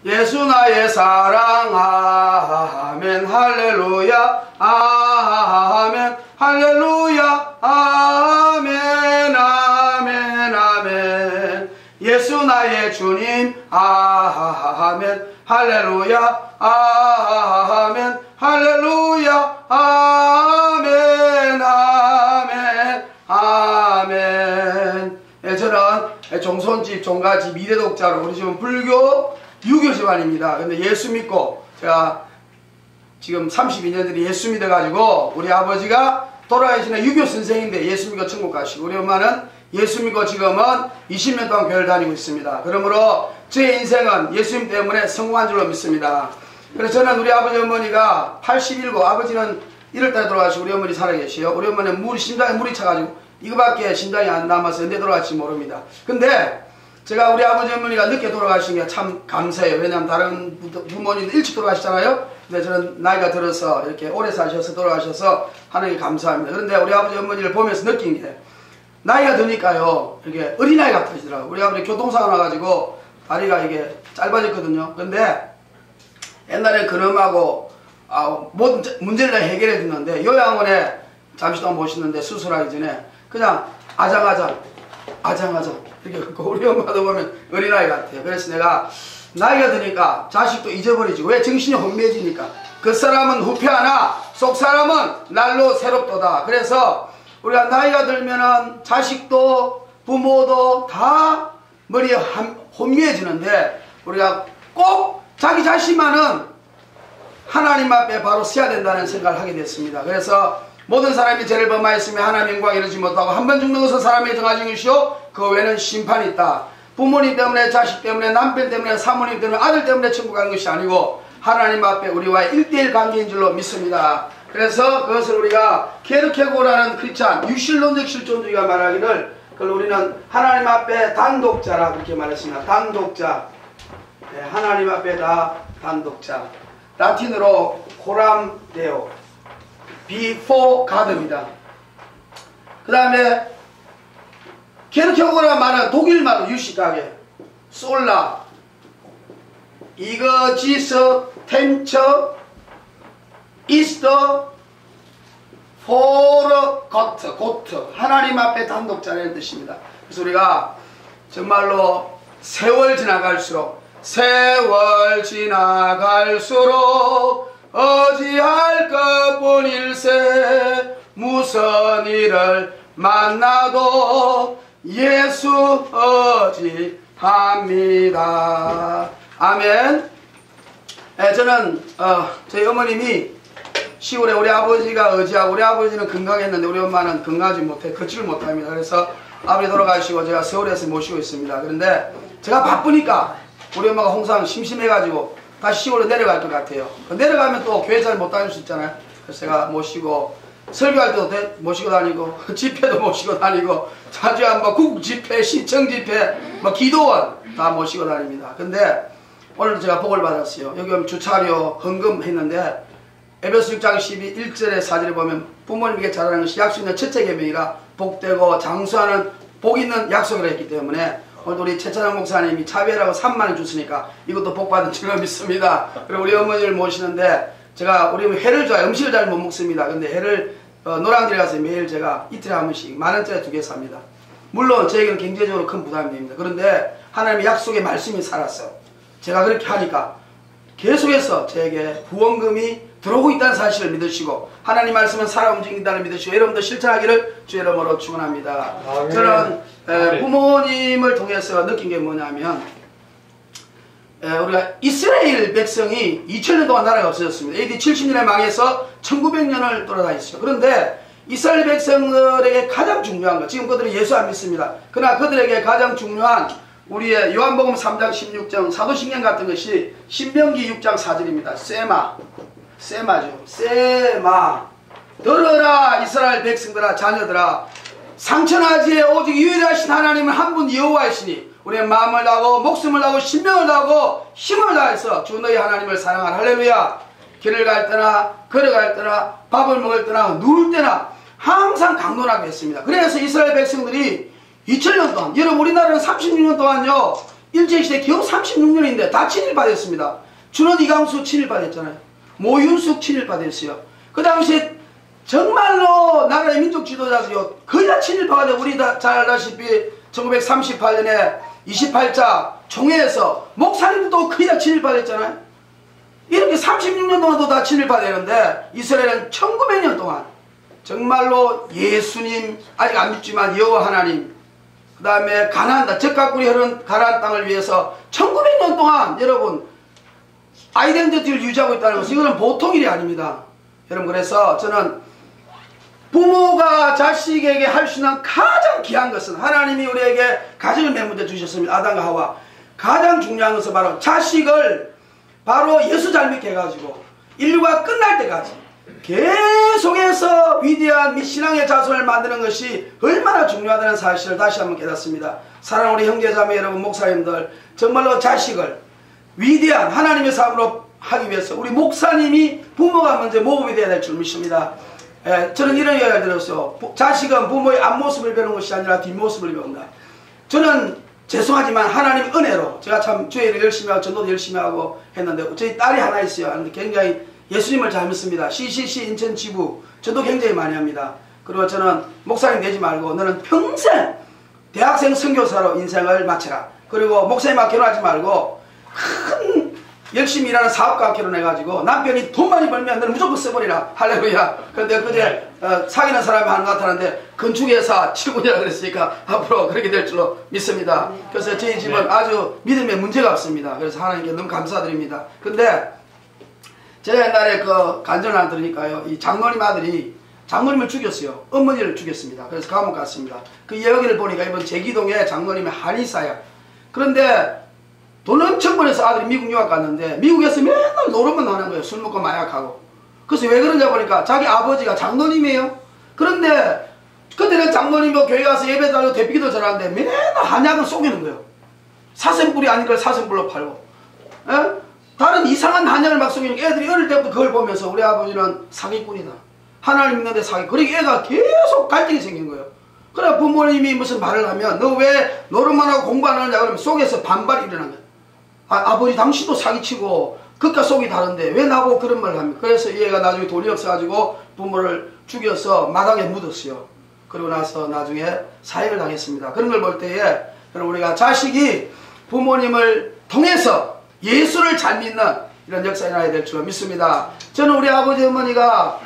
예수 나의 사랑 아멘 할렐루야 아멘 할렐루야 아멘 아멘 아멘 예수 나의 주님 아멘 할렐루야 아멘 할렐루야 아멘 아멘 아멘. 예, 저는 종손집 종가집 2대 독자로 우리 집은 불교 유교 집안입니다. 근데 예수 믿고 제가 지금 32년들이 예수 믿어가지고 우리 아버지가 돌아가시는 유교 선생인데 예수 믿고 천국 가시고 우리 엄마는 예수 믿고 지금은 20년 동안 교회를 다니고 있습니다. 그러므로 제 인생은 예수님 때문에 성공한 줄로 믿습니다. 그래서 저는 우리 아버지 어머니가 87고 아버지는 1월달에 돌아가시고 우리 어머니 살아계시요. 우리 어머니는 심장에 물이 차가지고 이거밖에 심장이 안 남아서 언제 돌아갈지 모릅니다. 근데 제가 우리 아버지 어머니가 늦게 돌아가신 게 참 감사해요. 왜냐하면 다른 부모님도 일찍 돌아가시잖아요. 근데 저는 나이가 들어서 이렇게 오래 사셔서 돌아가셔서 하나님께 감사합니다. 그런데 우리 아버지 어머니를 보면서 느낀 게 나이가 드니까요 이게 어린아이 같으시더라고요. 우리 아버지 교통사고 나가지고 다리가 이게 짧아졌거든요. 근데 옛날에 근엄하고 모든 문제를 다 해결해 줬는데 요양원에 잠시 동안 모시는데 수술하기 전에 그냥 아장아장 이렇게 우리 엄마도 보면 어린아이 같아요. 그래서 내가 나이가 드니까 자식도 잊어버리지. 왜? 정신이 혼미해지니까. 그 사람은 후패하나 속 사람은 날로 새롭도다. 그래서 우리가 나이가 들면은 자식도 부모도 다 머리에 혼미해지는데 우리가 꼭 자기 자신만은 하나님 앞에 바로 서야 된다는 생각을 하게 됐습니다. 그래서 모든 사람이 죄를 범하였으며 하나님 영광 이루지 못하고 한 번 죽는 것은 사람의 정하신 것이요 그 외에는 심판이 있다. 부모님 때문에 자식 때문에 남편 때문에 사모님 때문에 아들 때문에 천국 가는 것이 아니고 하나님 앞에 우리와의 1대1 관계인 줄로 믿습니다. 그래서 그것을 우리가 케르케고라는 크리스찬 유실론적 실존주의가 말하기를 그걸 우리는 하나님 앞에 단독자라 그렇게 말했습니다. 단독자. 네, 하나님 앞에 다 단독자. 라틴어로 코람 데오. before God입니다. 그 다음에 케르케고라는 말은 독일 말로 유식하게 솔라 이거지서 텐처 이스터 포르 고트 하나님 앞에 단독자라는 뜻입니다. 그래서 우리가 정말로 세월 지나갈수록 어찌할 것뿐일세 무슨 일을 만나도 예수 어지합니다. 아멘. 저는 저희 어머님이 시골에 우리 아버지가 의지하고 우리 아버지는 건강했는데 우리 엄마는 건강하지 못해 걷지를 못합니다. 그래서 아버지 돌아가시고 제가 서울에서 모시고 있습니다. 그런데 제가 바쁘니까 우리 엄마가 항상 심심해가지고 다시 시골로 내려갈 것 같아요. 내려가면 또 교회 잘 못 다닐 수 있잖아요. 그래서 제가 모시고 설교할 때도 모시고 다니고 집회도 모시고 다니고 자주 한번 국집회, 시청집회, 기도원 다 모시고 다닙니다. 근데 오늘도 제가 복을 받았어요. 여기 오면 주차료 헌금 했는데 에베소 6장 1절의 4절에 보면 부모님에게 잘하는 것이 약속 있는 첫째 계명이라 복되고 장수하는 복 있는 약속을 했기 때문에 오늘 우리 최찬영 목사님이 차비라고 3만원 줬으니까 이것도 복 받은 줄로 믿습니다. 그리고 우리 어머니를 모시는데 제가 우리 회를 좋아해요. 음식을 잘 못 먹습니다. 근데 회를 노량진에 가서 매일 제가 이틀에 한 번씩 10,000원짜리 2개 삽니다. 물론 저에게는 경제적으로 큰 부담이 됩니다. 그런데 하나님의 약속의 말씀이 살았어. 제가 그렇게 하니까 계속해서 저에게 후원금이 들어오고 있다는 사실을 믿으시고 하나님 말씀은 살아 움직인다는 믿으시고 여러분도 실천하기를 주의 이름으로 축원합니다. 저는 부모님을 통해서 느낀 게 뭐냐면 우리가 이스라엘 백성이 2000년 동안 나라가 없어졌습니다. AD 70년에 망해서 1900년을 돌아다녔어요. 그런데 이스라엘 백성들에게 가장 중요한 것, 지금 그들은 예수 안 믿습니다. 그러나 그들에게 가장 중요한 우리의 요한복음 3장 16장 사도신경 같은 것이 신명기 6장 4절입니다. 세마죠. 세마. 들어라 이스라엘 백성들아 자녀들아 상천하지에 오직 유일하신 하나님은 한 분 여호와이시니 우리의 마음을 다하고 목숨을 다하고 신명을 다하고 힘을 다해서 주 너희 하나님을 사랑하라. 할렐루야. 길을 갈 때나 걸어갈 때나 밥을 먹을 때나 누울 때나 항상 강론하게 했습니다. 그래서 이스라엘 백성들이 2000년 동안, 여러분 우리나라는 36년 동안요 일제시대 겨우 36년인데 다 친일파됐습니다. 준원 이강수 친일파됐잖아요. 모윤숙 친일파됐어요. 그 당시에 정말로 나라의 민족 지도자들이요 거의 다 친일파가 되고, 우리 다 잘 알다시피 1938년에 28자 총회에서 목사님도 거의 다 친일파됐잖아요. 이렇게 36년 동안도 다 친일파되는데, 이스라엘은 1900년 동안 정말로 예수님 아직 안 믿지만 여호와 하나님, 그 다음에 가나안, 적각꿀이 흐르는 가나안 땅을 위해서 1900년 동안 여러분 아이덴티티를 유지하고 있다는 것은 이거는 보통 일이 아닙니다. 여러분, 그래서 저는 부모가 자식에게 할 수 있는 가장 귀한 것은, 하나님이 우리에게 가정을 매문대 주셨습니다. 아담과 하와. 가장 중요한 것은 바로 자식을 바로 예수 잘 믿게 해가지고 인류가 끝날 때까지 계속해서 위대한 신앙의 자손을 만드는 것이 얼마나 중요하다는 사실을 다시 한번 깨닫습니다. 사랑하는 우리 형제자매 여러분, 목사님들, 정말로 자식을 위대한 하나님의 삶으로 하기 위해서 우리 목사님이 부모가 먼저 모범이 되어야 될 줄 믿습니다. 저는 이런 이야기를 들었어요. 자식은 부모의 앞모습을 배우는 것이 아니라 뒷모습을 배운다. 저는 죄송하지만 하나님의 은혜로 제가 참 주일을 열심히 하고 전도도 열심히 하고 했는데, 저희 딸이 하나 있어요. 근데 굉장히 예수님을 잘 믿습니다. CCC 인천 지부 저도 굉장히 많이 합니다. 그리고 저는 목사님 되지 말고 너는 평생 대학생 선교사로 인생을 마쳐라. 그리고 목사님하고 결혼하지 말고 큰 열심히 일하는 사업가와 결혼해가지고 남편이 돈 많이 벌면 너는 무조건 써버리라. 할렐루야. 그런데 그제 사귀는 사람이 하나 나타났는데 건축회사 직원이라 그랬으니까 앞으로 그렇게 될 줄로 믿습니다. 그래서 저희 집은 아주 믿음에 문제가 없습니다. 그래서 하나님께 너무 감사드립니다. 근데 제가 옛날에 그 간증을 하나 들으니까요, 이 장로님 아들이 장로님을 죽였어요. 어머니를 죽였습니다. 그래서 감옥 갔습니다. 그 이야기를 보니까 이번 제기동에 장로님의 한의사야. 그런데 돈 엄청 벌어서 아들이 미국 유학 갔는데 미국에서 맨날 노름만 하는 거예요. 술 먹고 마약하고. 그래서 왜 그런지 보니까 자기 아버지가 장로님이에요. 그런데 그때는 장로님이 교회 가서 예배 드리고 대피기도 잘하는데 맨날 한약을 속이는 거예요. 사생불이 아닌 걸 사생불로 팔고. 에? 다른 이상한 한약을 막 속이니까 애들이 어릴 때부터 그걸 보면서 우리 아버지는 사기꾼이다. 하나님 믿는데 사기. 그러니까 애가 계속 갈등이 생긴 거예요. 그래 부모님이 무슨 말을 하면 너 왜 노름만 하고 공부 안 하느냐 그러면 속에서 반발이 일어난 거예요. 아버지 당신도 사기치고 그깟 속이 다른데 왜 나보고 그런 말을 합니까? 그래서 이 애가 나중에 돈이 없어가지고 부모를 죽여서 마당에 묻었어요. 그러고 나서 나중에 사형을 당했습니다. 그런 걸 볼 때에 우리가 자식이 부모님을 통해서 예수를 잘 믿는 이런 역사에 나야 될 줄 믿습니다. 저는 우리 아버지 어머니가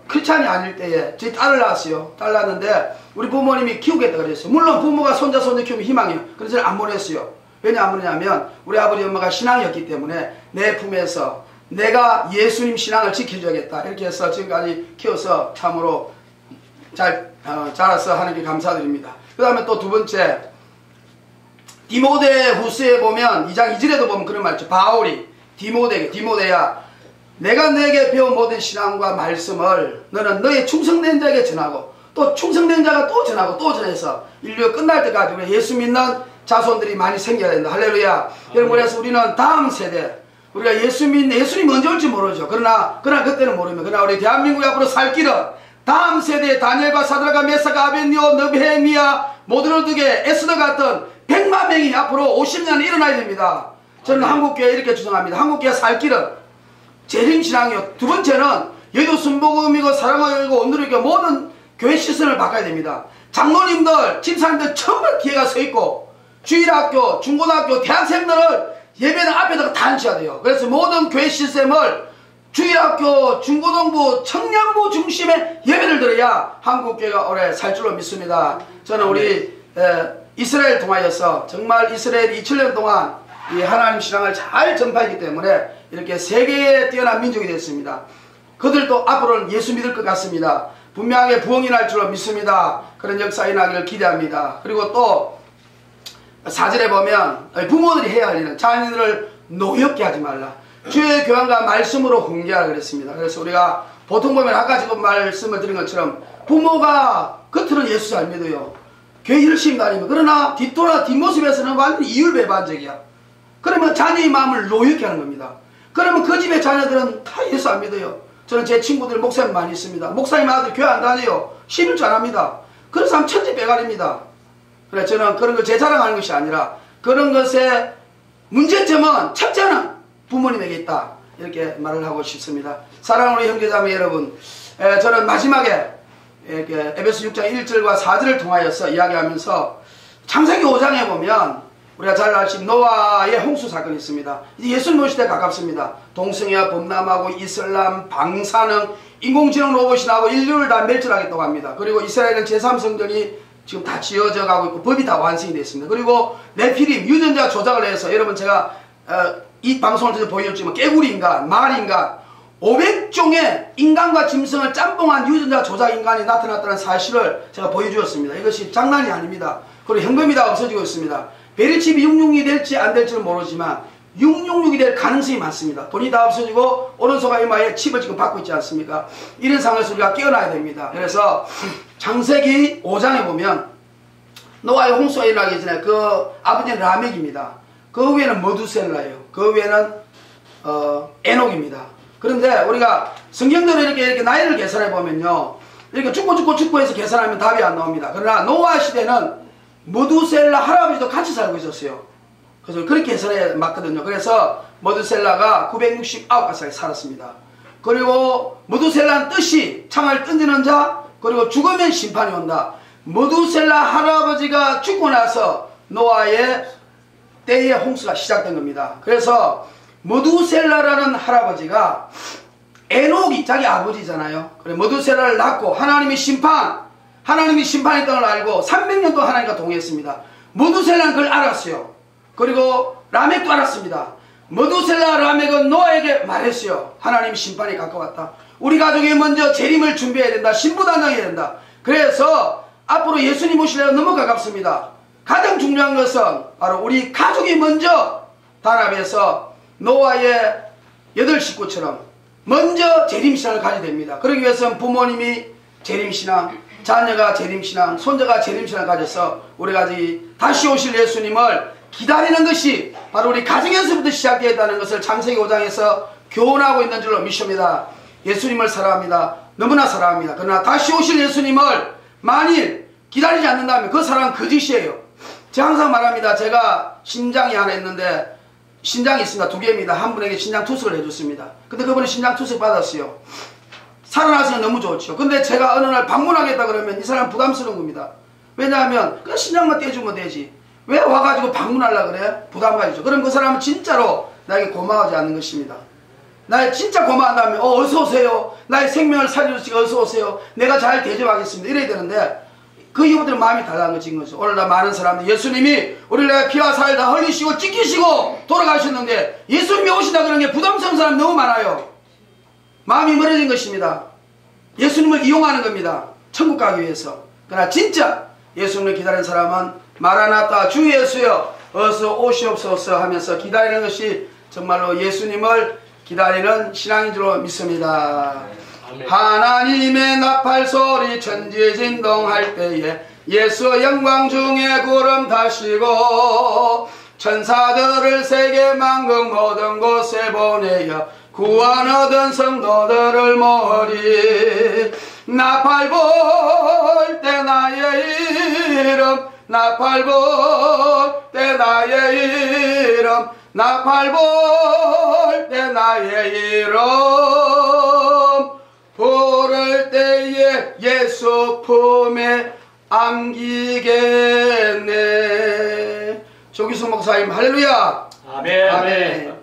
크리스찬이 아닐 때에 제 딸을 낳았어요. 딸 낳았는데 우리 부모님이 키우겠다 그랬어요. 물론 부모가 손자 손녀 키우면 희망이에요. 그래서 저는 안 보냈어요. 왜냐 안 보내냐면 우리 아버지 엄마가 신앙이었기 때문에 내 품에서 내가 예수님 신앙을 지켜줘야겠다 이렇게 해서 지금까지 키워서 참으로 잘 자라서 하나님께 감사드립니다. 그 다음에 또 두 번째, 디모데 후서에 보면 2장 2절에도 보면 그런 말 있죠. 바울이 디모데야 내가 너에게 배운 모든 신앙과 말씀을 너는 너의 충성된 자에게 전하고 또 충성된 자가 또 전하고 또 전해서 인류가 끝날 때까지 우리 예수 믿는 자손들이 많이 생겨야 된다. 할렐루야. 여러분, 그래서 우리는 다음 세대, 우리가 예수님 언제 올지 모르죠. 그러나 그때는 모르면, 그러나 우리 대한민국이 앞으로 살 길은 다음 세대에 다니엘과 사드락과 메사가 아벤니오 느헤미야 모드로드게 에스더 같은 100만 명이 앞으로 50년에 일어나야 됩니다. 저는 한국교회 이렇게 주장합니다. 한국교회 살 길은 재림신앙이요. 두 번째는 여의도 순복음이고 사랑하고 온누리교 모든 교회 시스템을 바꿔야 됩니다. 장로님들, 집사님들 정말 기회가 서 있고 주일학교, 중고등학교, 대학생들을 예배는 앞에다가 다 앉혀야 돼요. 그래서 모든 교회 시스템을 주일학교, 중고등부, 청년부 중심의 예배를 드려야 한국교회가 오래 살 줄로 믿습니다. 저는 우리 이스라엘 통하여서 정말 이스라엘이 2000년 동안 이 하나님 신앙을 잘 전파했기 때문에 이렇게 세계에 뛰어난 민족이 됐습니다. 그들도 앞으로는 예수 믿을 것 같습니다. 분명하게 부흥이 날 줄로 믿습니다. 그런 역사가 나기를 기대합니다. 그리고 또 4절에 보면 부모들이 해야 할 일은 자녀들을 노엽게 하지 말라. 주의 교훈과 말씀으로 훈계하라 그랬습니다. 그래서 우리가 보통 보면 아까 지금 말씀을 드린 것처럼 부모가 겉으로는 예수 잘 믿어요. 교회 열심히 다니면 그러나 뒷모습에서는 완전히 이율배반적이야. 그러면 자녀의 마음을 노엽게 하는 겁니다. 그러면 그 집의 자녀들은 다 예수 안 믿어요. 저는 제 친구들 목사님 많이 있습니다. 목사님 아들 교회 안 다녀요. 11조 안 합니다. 그런 사람 천지배갈입니다. 그래 저는 그런 걸 제 자랑하는 것이 아니라 그런 것의 문제점은 첫째는 부모님에게 있다. 이렇게 말을 하고 싶습니다. 사랑하는 우리 형제자매 여러분, 저는 마지막에 에베소 6장 1절과 4절을 통하여서 이야기하면서 창세기 5장에 보면 우리가 잘 아시는 노아의 홍수 사건이 있습니다. 이제 예수님 오실 때 가깝습니다. 동성애와 범람하고 이슬람, 방사능, 인공지능 로봇이 나오고 인류를 다 멸절하겠다고 합니다. 그리고 이스라엘은 제3성전이 지금 다 지어져 가고 있고 법이 다 완성이 됐습니다. 그리고 네피림, 유전자 조작을 해서 여러분 제가 이 방송을 통해서 보여줬지만 깨구리인간, 말인간 500종의 인간과 짐승을 짬뽕한 유전자 조작 인간이 나타났다는 사실을 제가 보여주었습니다. 이것이 장난이 아닙니다. 그리고 현금이 다 없어지고 있습니다. 베리칩이 666이 될지 안 될지는 모르지만 666이 될 가능성이 많습니다. 돈이 다 없어지고 오른손과 이마에 칩을 지금 받고 있지 않습니까? 이런 상황에서 우리가 깨어나야 됩니다. 그래서 창세기 5장에 보면 노아의 홍수가 일어나기 전에 그 아버지는 라멕입니다. 그 위에는 머두셀라예요. 그 위에는 에녹입니다. 그런데 우리가 성경대로 이렇게 나이를 계산해 보면요, 이렇게 죽고 해서 계산하면 답이 안 나옵니다. 그러나 노아 시대는 머두셀라 할아버지도 같이 살고 있었어요. 그래서 그렇게 계산해 맞거든요. 그래서 머두셀라가 969살 살았습니다. 그리고 머두셀라는 뜻이 창을 던지는 자, 그리고 죽으면 심판이 온다. 머두셀라 할아버지가 죽고 나서 노아의 때의 홍수가 시작된 겁니다. 그래서 머두셀라라는 할아버지가 에녹이 자기 아버지잖아요. 그래 머두셀라를 낳고 하나님이 심판했던 걸 알고 300년 동안 하나님과 동행했습니다. 머두셀라는 그걸 알았어요. 그리고 라멕도 알았습니다. 머두셀라 라멕은 노아에게 말했어요. 하나님 심판이 가까웠다. 우리 가족이 먼저 재림을 준비해야 된다. 신부단장해야 된다. 그래서 앞으로 예수님 오시려고 너무 가깝습니다. 가장 중요한 것은 바로 우리 가족이 먼저 단합해서 노아의 8식구처럼 먼저 재림신앙을 가져야 됩니다. 그러기 위해서는 부모님이 재림신앙, 자녀가 재림신앙, 손자가 재림신앙을 가져서 우리가 다시 오실 예수님을 기다리는 것이 바로 우리 가정에서부터 시작되어야 한다는 것을 창세기 5장에서 교훈하고 있는 줄로 믿습니다. 예수님을 사랑합니다. 너무나 사랑합니다. 그러나 다시 오실 예수님을 만일 기다리지 않는다면 그 사랑은 거짓이에요. 제가 항상 말합니다. 제가 심장이 하나 있는데 신장이 있습니다. 2개입니다. 한 분에게 신장 투석을 해줬습니다. 근데 그분이 신장 투석 받았어요. 살아나서는 너무 좋죠. 근데 제가 어느 날 방문하겠다 그러면 이 사람 부담스러운 겁니다. 왜냐하면 그냥 신장만 떼주면 되지. 왜 와가지고 방문하려고 그래? 부담 가지죠. 그럼 그 사람은 진짜로 나에게 고마워하지 않는 것입니다. 나에 진짜 고마워한다면 어서 오세요. 나의 생명을 살려주시고 어서 오세요. 내가 잘 대접하겠습니다. 이래야 되는데 그 이후부터는 마음이 달라진 거죠. 오늘날 많은 사람들 예수님이 우리를 피와 살 다 흘리시고 찢기시고 돌아가셨는데 예수님이 오신다 그런 게 부담스러운 사람이 너무 많아요. 마음이 멀어진 것입니다. 예수님을 이용하는 겁니다. 천국 가기 위해서. 그러나 진짜 예수님을 기다리는 사람은 마라나타 주 예수여 어서 오시옵소서 하면서 기다리는 것이 정말로 예수님을 기다리는 신앙인 줄로 믿습니다. 아멘. 하나님의 나팔소리 천지에 진동할 때에 예수 영광 중에 구름 타시고 천사들을 세계 만국 모든 곳에 보내어 구원 얻은 성도들을 모으리. 나팔 불 때 나의 이름, 나팔 불 때 나의 이름, 나팔 불 때 나의 이름, 부를 때에 예수 품에 안기겠네. 조기수 목사님 할렐루야. 아멘. 아멘.